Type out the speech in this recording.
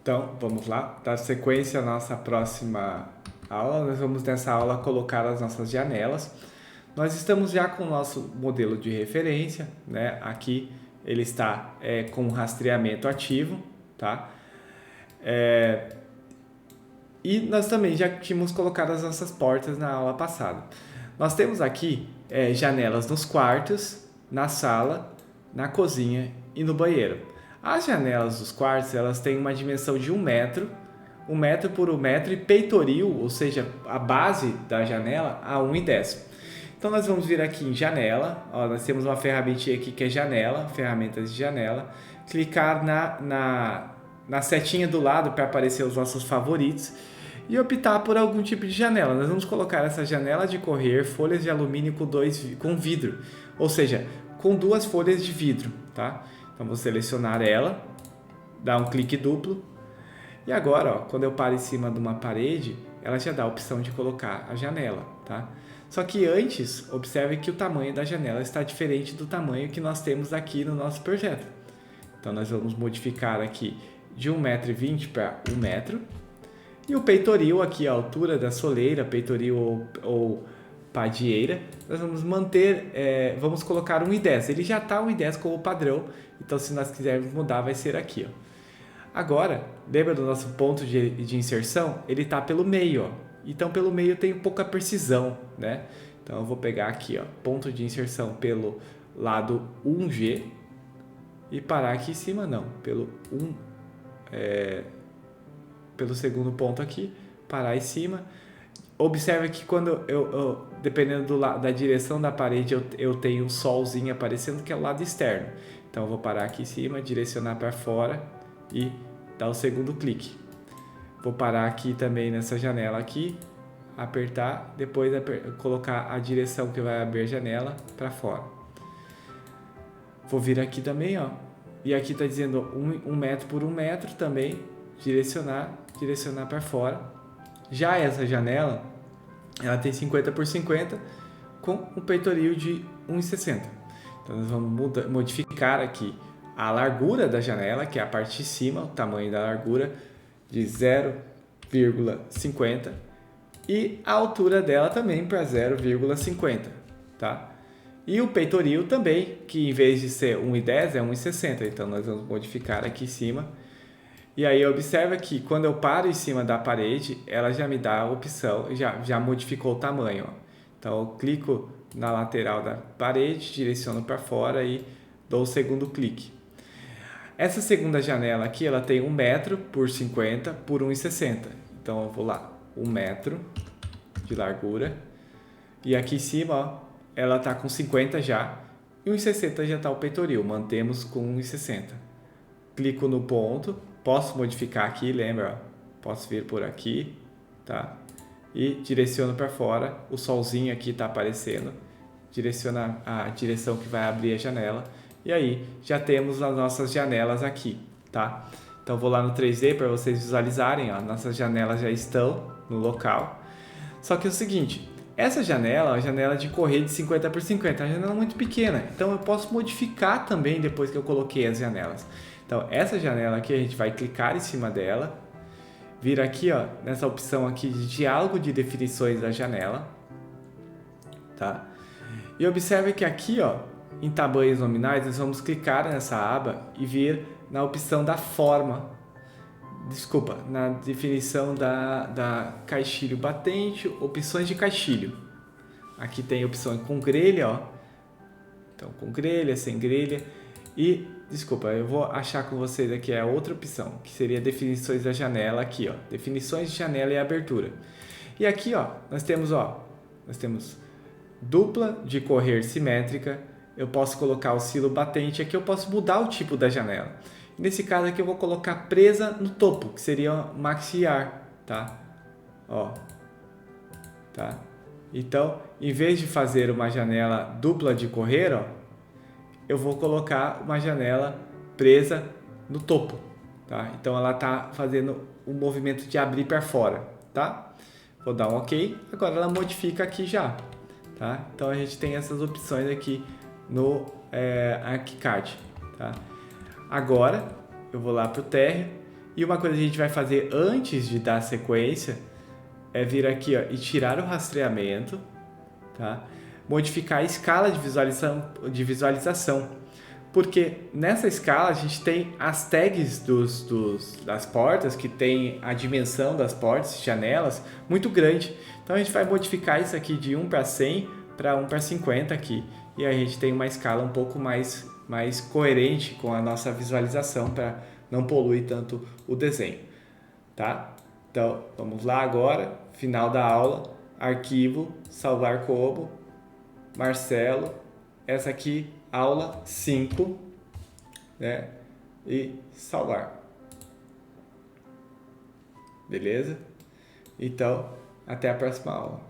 Então, vamos lá, dar sequência à nossa próxima aula. Nós vamos nessa aula colocar as nossas janelas. Nós estamos já com o nosso modelo de referência, né? Aqui ele está com rastreamento ativo, tá? E nós também já tínhamos colocado as nossas portas na aula passada. Nós temos aqui janelas nos quartos, na sala, na cozinha e no banheiro. As janelas dos quartos, elas têm uma dimensão de 1 metro, 1 metro por 1 metro e peitoril, ou seja, a base da janela, a 1,10. Então nós vamos vir aqui em janela, ó, nós temos uma ferramentinha aqui que é janela, ferramentas de janela, clicar na setinha do lado para aparecer os nossos favoritos e optar por algum tipo de janela. Nós vamos colocar essa janela de correr, folhas de alumínio com vidro, ou seja, com 2 folhas de vidro, tá? Então vou selecionar ela, dar um clique duplo e agora, ó, quando eu paro em cima de uma parede, ela já dá a opção de colocar a janela, tá? Só que antes, observe que o tamanho da janela está diferente do tamanho que nós temos aqui no nosso projeto. Então nós vamos modificar aqui de 1,20 m para 1 metro. E o peitoril aqui, a altura da soleira, peitoril ou padieira, nós vamos manter, vamos colocar 1,10. Ele já está 1,10 como padrão, então se nós quisermos mudar vai ser aqui, ó. Agora, lembra do nosso ponto de inserção? Ele está pelo meio, ó. Então pelo meio tem pouca precisão, né? Então eu vou pegar aqui, ó, ponto de inserção pelo lado 1G e parar aqui em cima, não, pelo segundo ponto aqui, parar em cima. Observe que quando dependendo da direção da parede, eu tenho um solzinho aparecendo que é o lado externo. Então eu vou parar aqui em cima, direcionar para fora e dar o segundo clique. Vou parar aqui também nessa janela aqui, apertar, depois colocar a direção que vai abrir a janela para fora. Vou vir aqui também, ó, e aqui está dizendo 1 metro por 1 metro também, direcionar para fora. Já essa janela, ela tem 50 por 50 com um peitoril de 1,60. Então nós vamos modificar aqui a largura da janela, que é a parte de cima, o tamanho da largura de 0,50 e a altura dela também para 0,50, tá? E o peitoril também, que em vez de ser 1,10 é 1,60, então nós vamos modificar aqui em cima. E aí observa que quando eu paro em cima da parede, ela já me dá a opção, já modificou o tamanho, ó. Então eu clico na lateral da parede, direciono para fora e dou o segundo clique. Essa segunda janela aqui, ela tem 1 metro por 50 por 1,60. Então eu vou lá, 1 metro de largura. E aqui em cima, ó, ela está com 50 já. E 1,60 já está o peitoril. Mantemos com 1,60. Clico no ponto. Posso modificar aqui, lembra? Ó, posso vir por aqui, tá? E direciono para fora. O solzinho aqui está aparecendo. Direciona a direção que vai abrir a janela. E aí, já temos as nossas janelas aqui, tá? Então, vou lá no 3D para vocês visualizarem, ó, nossas janelas já estão no local. Só que é o seguinte, essa janela é a janela de correr de 50 por 50, é uma janela muito pequena. Então, eu posso modificar também depois que eu coloquei as janelas. Então, essa janela aqui, a gente vai clicar em cima dela, vir aqui, ó, nessa opção aqui de diálogo de definições da janela, tá? E observe que aqui, ó, em tamanhos nominais, nós vamos clicar nessa aba e vir na opção da forma, na definição da caixilho batente, opções de caixilho. Aqui tem opção com grelha, ó. Então, com grelha, sem grelha. E, eu vou achar com vocês aqui a outra opção, que seria definições da janela aqui, ó. Definições de janela e abertura. E aqui, ó, nós temos dupla de correr simétrica. Eu posso colocar o silo batente, aqui eu posso mudar o tipo da janela. Nesse caso aqui eu vou colocar presa no topo, que seria maxiar, tá? Ó, tá? Então, em vez de fazer uma janela dupla de correr, ó, eu vou colocar uma janela presa no topo, tá? Então ela tá fazendo um movimento de abrir para fora, tá? Vou dar um OK, agora ela modifica aqui já, tá? Então a gente tem essas opções aqui no ArchiCAD, tá? Agora eu vou lá para o térreo E uma coisa que a gente vai fazer antes de dar sequência é vir aqui, ó, e tirar o rastreamento, tá? Modificar a escala de visualização, porque nessa escala a gente tem as tags das portas, que tem a dimensão das portas, janelas, muito grande. Então a gente vai modificar isso aqui de 1 para 100 para 1 para 50 aqui, e a gente tem uma escala um pouco mais coerente com a nossa visualização para não poluir tanto o desenho, tá? Então vamos lá agora, final da aula, arquivo, salvar como, Marcelo, essa aqui, aula 5, né? E salvar. Beleza? Então, até a próxima aula.